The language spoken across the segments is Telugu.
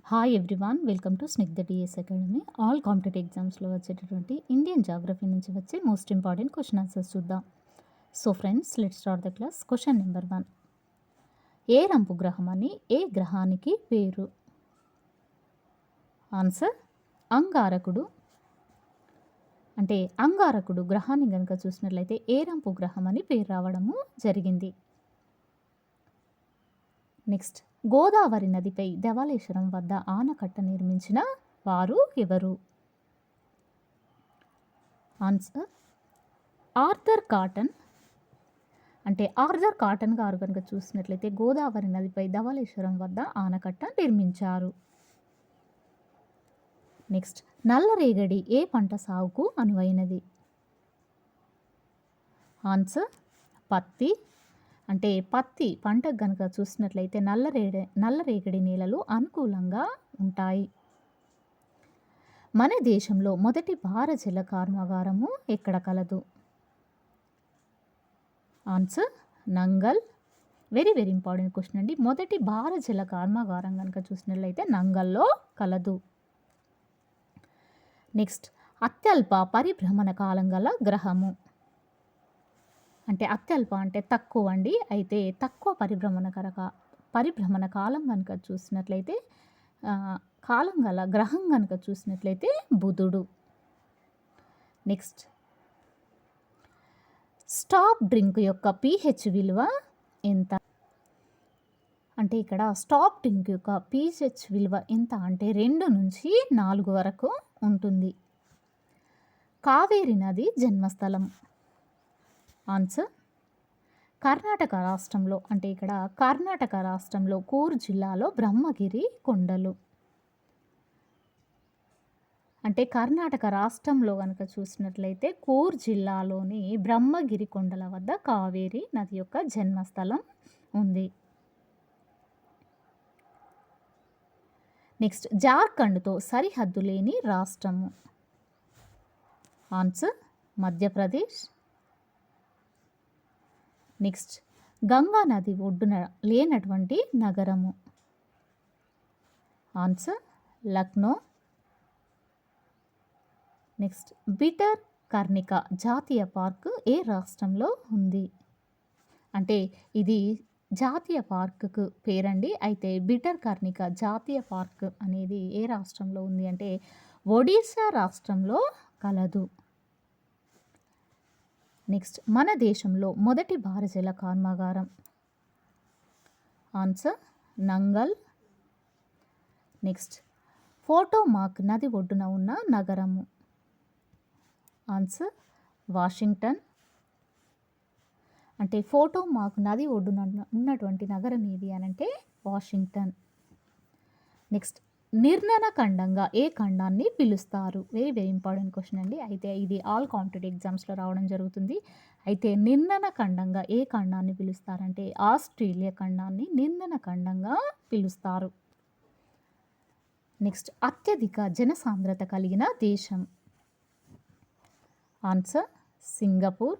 Hi everyone, welcome to Snigdha TS academy. All competitive ఎగ్జామ్స్లో వచ్చేటటువంటి ఇండియన్ జాగ్రఫీ నుంచి వచ్చే మోస్ట్ ఇంపార్టెంట్ క్వశ్చన్ ఆన్సర్స్ చూద్దాం. So friends, let's start the class. Question number 1. ఏ రంపు గ్రహం అని ఏ గ్రహానికి పేరు? ఆన్సర్ అంగారకుడు. అంటే అంగారకుడు గ్రహాన్ని కనుక చూసినట్లయితే ఏ రంపు గ్రహం అని పేరు రావడము జరిగింది. నెక్స్ట్, గోదావరి నదిపై ధవళేశ్వరం వద్ద ఆనకట్ట నిర్మించిన వారు ఎవరు? Answer Arthur cotton. అంటే ఆర్థర్ కాటన్ గారు కనుక చూసినట్లయితే గోదావరి నదిపై ధవళేశ్వరం వద్ద ఆనకట్ట నిర్మించారు. నెక్స్ట్, నల్లరేగడి ఏ పంట సాగుకు అనువైనది? ఆన్సర్ పత్తి. అంటే పత్తి పంటకు కనుక చూసినట్లయితే నల్లరేగడి నేలలు అనుకూలంగా ఉంటాయి. మన దేశంలో మొదటి భారజల కర్మాగారము ఎక్కడ కలదు? Answer Nangal. Very very important question అండి. మొదటి భారజల కర్మాగారం కనుక చూసినట్లయితే నంగల్లో కలదు. నెక్స్ట్, అత్యల్ప పరిభ్రమణ కాలం గల గ్రహము. అంటే అత్యల్ప అంటే తక్కువ అండి. అయితే తక్కువ పరిభ్రమణ కాలం కనుక చూసినట్లయితే కాలం గల గ్రహం కనుక చూసినట్లయితే బుధుడు. నెక్స్ట్, స్టాప్ డ్రింక్ యొక్క pH విలువ ఎంత? అంటే ఇక్కడ స్టాప్ డ్రింక్ యొక్క pH విలువ ఎంత అంటే 2 నుంచి 4 వరకు ఉంటుంది. కావేరి నది జన్మస్థలం. ఆన్సర్ కర్ణాటక రాష్ట్రంలో. అంటే ఇక్కడ కర్ణాటక రాష్ట్రంలో కూర్గ్ జిల్లాలో బ్రహ్మగిరి కొండలు. అంటే కర్ణాటక రాష్ట్రంలో కనుక చూసినట్లయితే కూర్గ్ జిల్లాలోని బ్రహ్మగిరి కొండల వద్ద కావేరి నది యొక్క జన్మస్థలం ఉంది. నెక్స్ట్, జార్ఖండ్తో సరిహద్దు లేని రాష్ట్రము. ఆన్సర్ మధ్యప్రదేశ్. నెక్స్ట్, గంగా నది ఒడ్డున లేనటువంటి నగరము. ఆన్సర్ లక్నో. నెక్స్ట్, బిటర్ కర్ణిక జాతీయ పార్క్ ఏ రాష్ట్రంలో ఉంది? అంటే ఇది జాతీయ పార్కుకు పేరండి. అయితే బిటర్ కర్ణిక జాతీయ పార్క్ అనేది ఏ రాష్ట్రంలో ఉంది అంటే ఒడిశా రాష్ట్రంలో కలదు. నెక్స్ట్, మన దేశంలో మొదటి భారజల కర్మాగారం. ఆన్సర్ నంగల్. నెక్స్ట్, పోటోమాక్ నది ఒడ్డున ఉన్న నగరము. Answer Washington. అంటే పోటోమాక్ నది ఒడ్డున ఉన్నటువంటి నగరం ఏది అని అంటే వాషింగ్టన్. నెక్స్ట్, నిర్ణన ఖండంగా ఏ ఖండాన్ని పిలుస్తారు? వెరీ వెరీ ఇంపార్టెంట్ క్వశ్చన్ అండి. అయితే ఇది ఆల్ కాంపిటేటివ్ ఎగ్జామ్స్లో రావడం జరుగుతుంది. అయితే నిర్ణన ఖండంగా ఏ ఖండాన్ని పిలుస్తారంటే ఆస్ట్రేలియా ఖండాన్ని నిర్ణన ఖండంగా పిలుస్తారు. నెక్స్ట్, అత్యధిక జనసాంద్రత కలిగిన దేశం. Answer Singapore.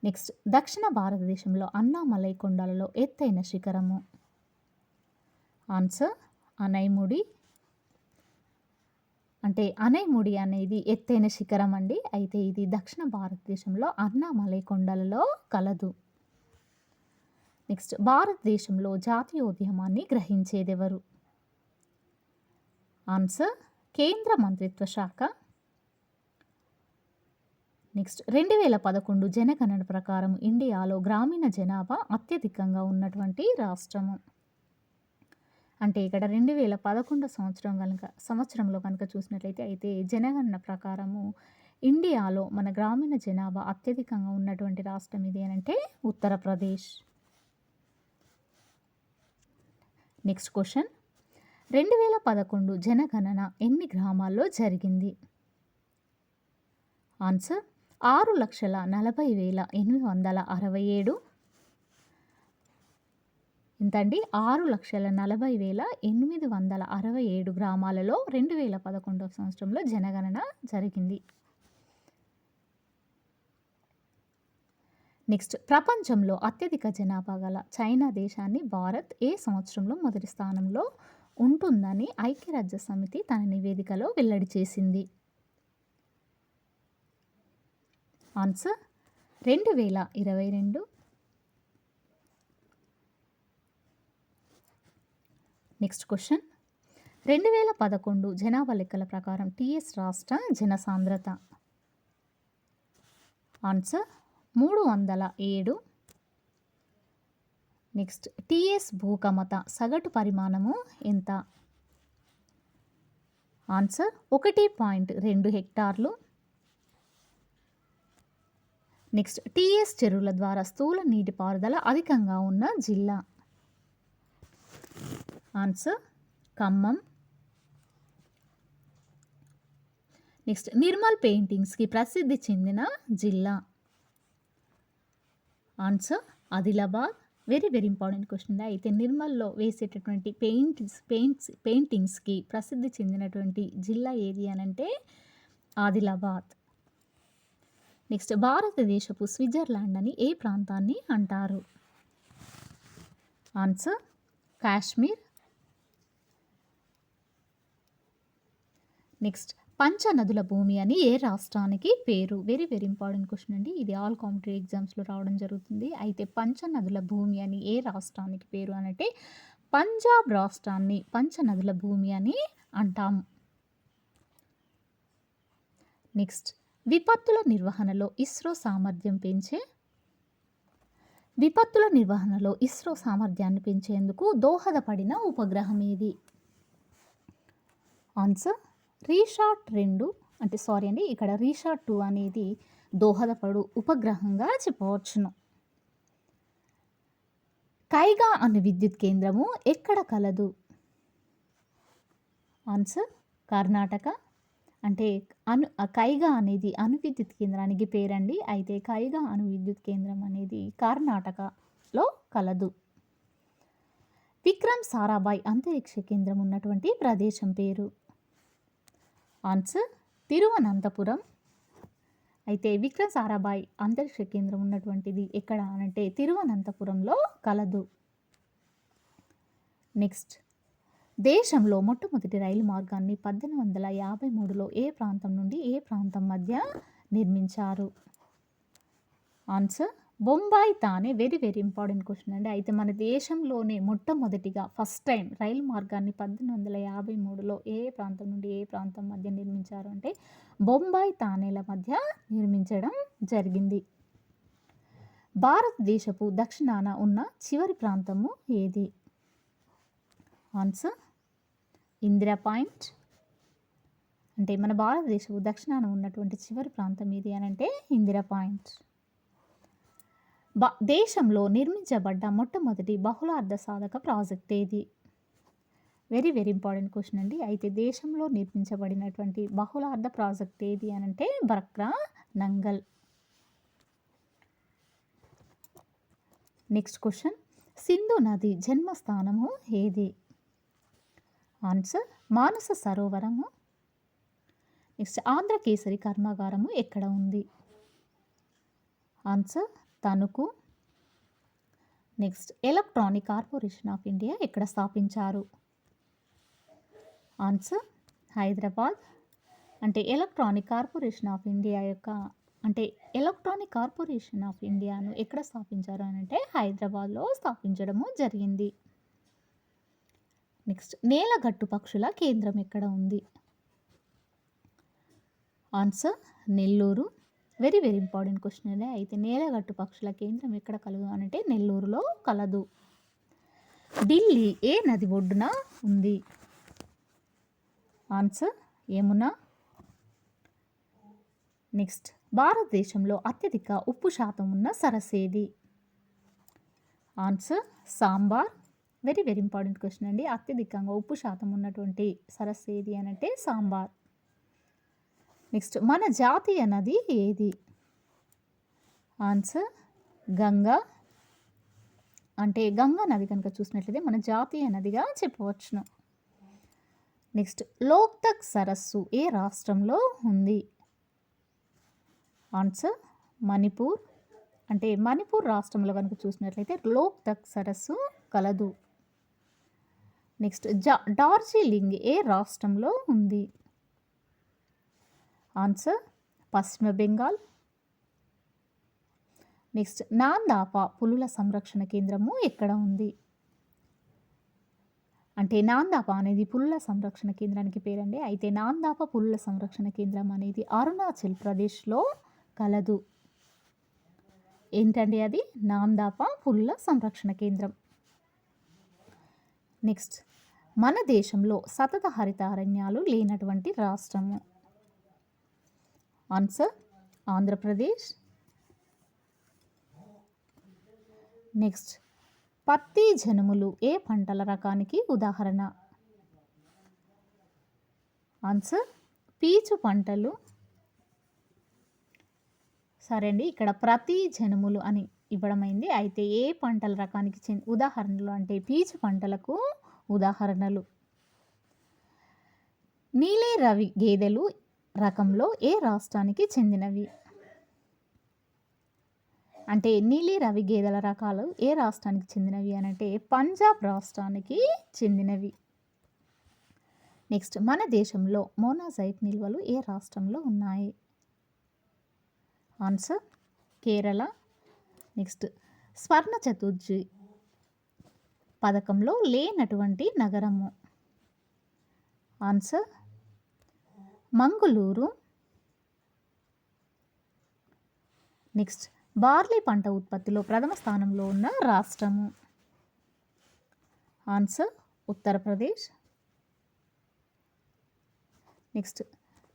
నెక్స్ట్, దక్షిణ భారతదేశంలో అన్నామలై కొండలలో ఎత్తైన శిఖరము. ఆన్సర్ అనైముడి. అంటే అనైముడి అనేది ఎత్తైన శిఖరం అండి. అయితే ఇది దక్షిణ భారతదేశంలో అన్నామలై కొండలలో కలదు. నెక్స్ట్, భారతదేశంలో జాతీయోద్యమాన్ని గ్రహించేదెవరు? ఆన్సర్ కేంద్ర మంత్రిత్వ శాఖ. నెక్స్ట్, 2011 జనగణన ప్రకారం ఇండియాలో గ్రామీణ జనాభా అత్యధికంగా ఉన్నటువంటి రాష్ట్రము. అంటే ఇక్కడ 2011 సంవత్సరంలో కనుక చూసినట్లయితే అయితే జనగణన ప్రకారము ఇండియాలో మన గ్రామీణ జనాభా అత్యధికంగా ఉన్నటువంటి రాష్ట్రం ఇది అని అంటే ఉత్తరప్రదేశ్. నెక్స్ట్ క్వశ్చన్, 2011 జనగణన ఎన్ని గ్రామాల్లో జరిగింది? ఆన్సర్ 6,40,867. ఇంతండి 6,40,867 గ్రామాలలో 2011 సంవత్సరంలో జనగణన జరిగింది. నెక్స్ట్, ప్రపంచంలో అత్యధిక జనాభా గల చైనా దేశాన్ని భారత్ ఏ సంవత్సరంలో మొదటి స్థానంలో ఉంటుందని ఐక్యరాజ్య సమితి తన నివేదికలో వెల్లడి చేసింది? ఆన్సర్ 2022. నెక్స్ట్ క్వశ్చన్, 2011 జనాభా లెక్కల ప్రకారం టీఎస్ రాష్ట్ర జనసాంద్రత? ఆన్సర్ 307. నెక్స్ట్, టీఎస్ భూకమత సగటు పరిమాణము ఎంత? ఆన్సర్ 1.2 హెక్టార్లు. నెక్స్ట్, టీఎస్ చెరువుల ద్వారా స్థూల నీటిపారుదల అధికంగా ఉన్న జిల్లా? ఆన్సర్ ఖమ్మం. నెక్స్ట్, నిర్మల్ పెయింటింగ్స్కి ప్రసిద్ధి చెందిన జిల్లా? Answer Adilabad. Very very important question. అయితే నిర్మల్లో వేసేటటువంటి పెయింటింగ్స్కి ప్రసిద్ధి చెందినటువంటి జిల్లా ఏది అని అంటే ఆదిలాబాద్. నెక్స్ట్, భారతదేశపు స్విట్జర్లాండ్ అని ఏ ప్రాంతాన్ని అంటారు? ఆన్సర్ కాశ్మీర్. నెక్స్ట్, పంచనదుల భూమి అని ఏ రాష్ట్రానికి పేరు? వెరీ వెరీ ఇంపార్టెంట్ క్వశ్చన్ అండి. ఇది ఆల్ కాంపిటేటివ్ ఎగ్జామ్స్లో రావడం జరుగుతుంది. అయితే పంచనదుల భూమి అని ఏ రాష్ట్రానికి పేరు అనంటే పంజాబ్ రాష్ట్రాన్ని పంచనదుల భూమి అని అంటాము. నెక్స్ట్, విపత్తుల నిర్వహణలో ఇస్రో సామర్థ్యాన్ని పెంచేందుకు దోహదపడిన ఉపగ్రహం ఏది? ఆన్సర్ రీషాట్-2. ఇక్కడ రీషాట్-2 అనేది దోహదపడు ఉపగ్రహంగా చెప్పవచ్చును. కైగా అణు విద్యుత్ కేంద్రము ఎక్కడ కలదు? ఆన్సర్ కర్ణాటక. కైగా అనేది అణు విద్యుత్ కేంద్రానికి పేరండి. అయితే కైగా అణు విద్యుత్ కేంద్రం అనేది కర్ణాటకలో కలదు. విక్రమ్ సారాభాయ్ అంతరిక్ష కేంద్రం ఉన్నటువంటి ప్రదేశం పేరు? ఆన్సర్ తిరువనంతపురం. అయితే విక్రమ్ సారాభాయ్ అంతరిక్ష కేంద్రం ఉన్నటువంటిది ఎక్కడ అనంటే తిరువనంతపురంలో కలదు. నెక్స్ట్, దేశంలో మొట్టమొదటి రైలు మార్గాన్ని 1853లో ఏ ప్రాంతం నుండి ఏ ప్రాంతం మధ్య నిర్మించారు? ఆన్సర్ బొంబాయి తానే. వెరీ వెరీ ఇంపార్టెంట్ క్వశ్చన్ అండి. అయితే మన దేశంలోనే మొట్టమొదటిగా ఫస్ట్ టైం రైలు మార్గాన్ని 1853లో ఏ ప్రాంతం నుండి ఏ ప్రాంతం మధ్య నిర్మించారు అంటే బొంబాయి తానేల మధ్య నిర్మించడం జరిగింది. భారతదేశపు దక్షిణాన ఉన్న చివరి ప్రాంతము ఏది? Answer Indira point. మన భారతదేశపు దక్షిణాన ఉన్నటువంటి చివరి ప్రాంతం ఏది అని అంటే ఇందిరా పాయింట్. దేశంలో నిర్మించబడ్డ మొట్టమొదటి బహుళార్థ సాధక ప్రాజెక్ట్ ఏది? వెరీ వెరీ ఇంపార్టెంట్ క్వశ్చన్ అండి. అయితే దేశంలో నిర్మించబడినటువంటి బహుళార్థ ప్రాజెక్ట్ ఏది అని అంటే బర్క్రా నంగల్. నెక్స్ట్ క్వశ్చన్, సింధు నది జన్మస్థానము ఏది? ఆన్సర్ మానస సరోవరము. నెక్స్ట్, ఆంధ్రకేసరి కర్మాగారము ఎక్కడ ఉంది? Answer Tanuku. Next, electronic corporation of India ఎక్కడ స్థాపించారు? Answer Hyderabad. Electronic corporation of ఇండియాను ఎక్కడ స్థాపించారు అని అంటే హైదరాబాద్లో స్థాపించడము జరిగింది. నెక్స్ట్, నేలగట్టు పక్షుల కేంద్రం ఎక్కడ ఉంది? Answer Nellore. Very very important question అదే. అయితే నేలగట్టు పక్షుల కేంద్రం ఎక్కడ కలదు అంటే నెల్లూరులో కలదు. ఢిల్లీ ఏ నది ఒడ్డున ఉంది? ఆన్సర్ యమున. నెక్స్ట్, భారతదేశంలో అత్యధిక ఉప్పు శాతం ఉన్న సరస్సు ఏది? Answer sambar. Very very important question అండి. అత్యధికంగా ఉప్పు శాతం ఉన్నటువంటి సరస్సు ఏది అని అంటే సాంబార్. నెక్స్ట్, మన జాతీయ నది ఏది? ఆన్సర్ గంగా. గంగా నది కనుక చూసినట్లయితే మన జాతీయ నదిగా చెప్పవచ్చును. నెక్స్ట్, లోక్తక్ సరస్సు ఏ రాష్ట్రంలో ఉంది? ఆన్సర్ మణిపూర్. మణిపూర్ రాష్ట్రంలో కనుక చూసినట్లయితే లోక్తక్ సరస్సు కలదు. నెక్స్ట్ డార్జిలింగ్ ఏ రాష్ట్రంలో ఉంది? ఆన్సర్ పశ్చిమ బెంగాల్. నెక్స్ట్ నాందాప పులుల సంరక్షణ కేంద్రము ఎక్కడ ఉంది? అంటే నాందాప అనేది పులుల సంరక్షణ కేంద్రానికి పేరండి. అయితే నాందాప పులుల సంరక్షణ కేంద్రం అనేది అరుణాచల్ ప్రదేశ్లో కలదు. ఏంటండి అది? నాందాప పులుల సంరక్షణ కేంద్రం. నెక్స్ట్ మన దేశంలో సతత హరితారణ్యాలు లేనటువంటి రాష్ట్రము? ఆన్సర్ ఆంధ్రప్రదేశ్. నెక్స్ట్ పత్తి జనుములు ఏ పంటల రకానికి ఉదాహరణ? ఆన్సర్ పీచు పంటలు. సరే అండి, ఇక్కడ ప్రతి జనుములు అని ఇవ్వడమైంది. అయితే ఏ పంటల రకానికి ఉదాహరణలు అంటే పీచు పంటలకు ఉదాహరణలు. నీలి రవి గేదెలు రకంలో ఏ రాష్ట్రానికి చెందినవి? అంటే నీలి రవి గేదెల రకాలు ఏ రాష్ట్రానికి చెందినవి అని అంటే పంజాబ్ రాష్ట్రానికి చెందినవి. నెక్స్ట్ మన దేశంలో మోనాజైట్ నిల్వలు ఏ రాష్ట్రంలో ఉన్నాయి? ఆన్సర్ కేరళ. నెక్స్ట్ స్వర్ణ చతుర్థి పథకంలో లేనటువంటి నగరము? ఆన్సర్ మంగుళూరు. నెక్స్ట్ బార్లీ పంట ఉత్పత్తిలో ప్రథమ స్థానంలో ఉన్న రాష్ట్రము? ఆన్సర్ ఉత్తరప్రదేశ్. నెక్స్ట్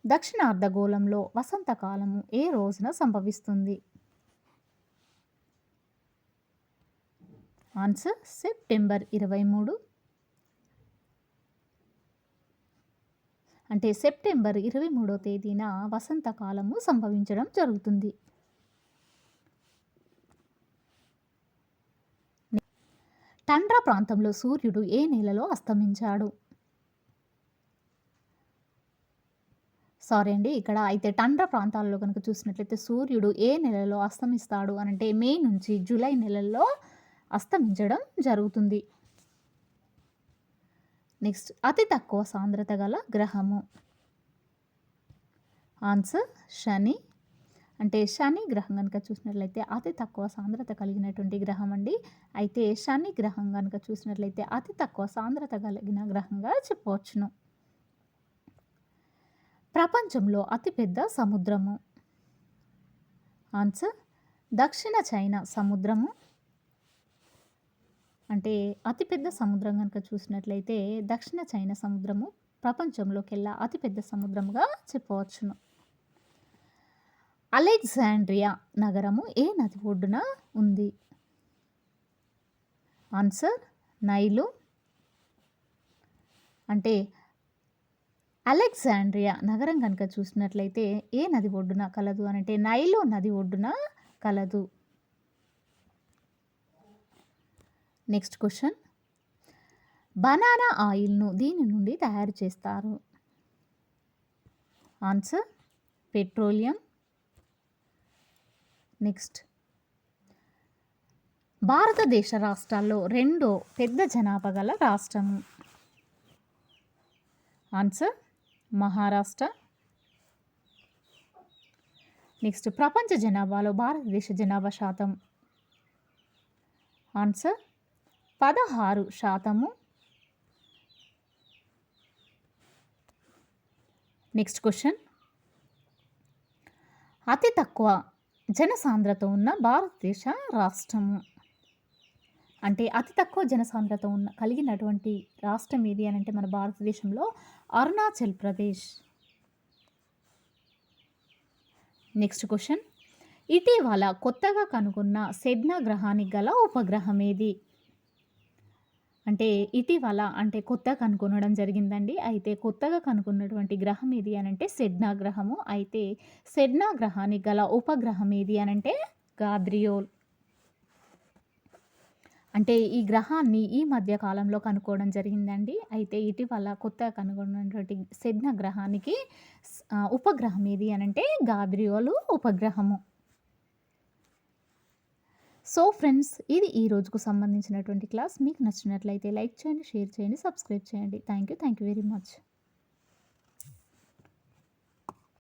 దక్షిణార్ధగోళంలో వసంతకాలము ఏ రోజున సంభవిస్తుంది? Answer September 23. అంటే సెప్టెంబర్ 23వ తేదీన వసంతకాలము సంభవించడం జరుగుతుంది. టండ్రా ప్రాంతంలో సూర్యుడు ఏ నెలలో అస్తమించాడు? సారీ అండి, ఇక్కడ అయితే టండ్రా ప్రాంతాల్లో కనుక చూసినట్లయితే సూర్యుడు ఏ నెలలో అస్తమిస్తాడు అని అంటే మే నుంచి జూలై నెలల్లో అస్తమించడం జరుగుతుంది. నెక్స్ట్ అతి తక్కువ సాంద్రత గల గ్రహము? ఆన్సర్ శని. అంటే శని గ్రహం కనుక చూసినట్లయితే అతి తక్కువ సాంద్రత కలిగినటువంటి గ్రహం అండి. అయితే శని గ్రహం కనుక చూసినట్లయితే అతి తక్కువ సాంద్రత కలిగిన గ్రహంగా చెప్పవచ్చును. ప్రపంచంలో అతిపెద్ద సముద్రము? ఆన్సర్ దక్షిణ చైనా సముద్రము. అంటే అతిపెద్ద సముద్రం కనుక చూసినట్లయితే దక్షిణ చైనా సముద్రము ప్రపంచంలోకెల్లా అతిపెద్ద సముద్రముగా చెప్పవచ్చును. అలెగ్జాండ్రియా నగరము ఏ నది ఒడ్డున ఉంది? Answer Nile. అంటే అలెగ్జాండ్రియా నగరం కనుక చూసినట్లయితే ఏ నది ఒడ్డున కలదు అని అంటే నైలు నది ఒడ్డున కలదు. నెక్స్ట్ క్వశ్చన్, బనానా ఆయిల్ను దీని నుండి తయారు చేస్తారు? Answer petroleum. నెక్స్ట్ భారతదేశ రాష్ట్రాల్లో రెండో పెద్ద జనాభా గల రాష్ట్రము? ఆన్సర్ మహారాష్ట్ర. నెక్స్ట్ ప్రపంచ జనాభాలో భారతదేశ జనాభా శాతం? ఆన్సర్ 16%. నెక్స్ట్ క్వశ్చన్, అతి తక్కువ జనసాంద్రత ఉన్న భారతదేశ రాష్ట్రము? అంటే అతి తక్కువ జనసాంద్రత కలిగినటువంటి రాష్ట్రం ఏది అని అంటే మన భారతదేశంలో అరుణాచల్ ప్రదేశ్. నెక్స్ట్ క్వశ్చన్, ఇటీవల కొత్తగా కనుగొన్న సెడ్నా గ్రహానికి గల ఉపగ్రహం ఏది? అంటే ఇటీవల అంటే కొత్తగా కనుగొనడం జరిగిందండి. అయితే కొత్తగా కనుగొన్నటువంటి గ్రహం ఏది అని అంటే సెడ్నా గ్రహము. అయితే సెడ్నా గ్రహానికి గల ఉపగ్రహం ఏది అని అంటే గాబ్రియోల్. అంటే ఈ గ్రహాన్ని ఈ మధ్య కాలంలో కనుక్కోవడం జరిగిందండి. అయితే ఇటీవల కొత్తగా కనుగొన్నటువంటి సెడ్నా గ్రహానికి ఉపగ్రహం ఏది అని అంటే గాబ్రియోలు ఉపగ్రహము. సో ఫ్రెండ్స్, ఇది ఈ రోజుకు సంబంధించినటువంటి క్లాస్. మీకు నచ్చినట్లయితే లైక్ చేయండి, షేర్ చేయండి, సబ్స్క్రైబ్ చేయండి. Thank you very much.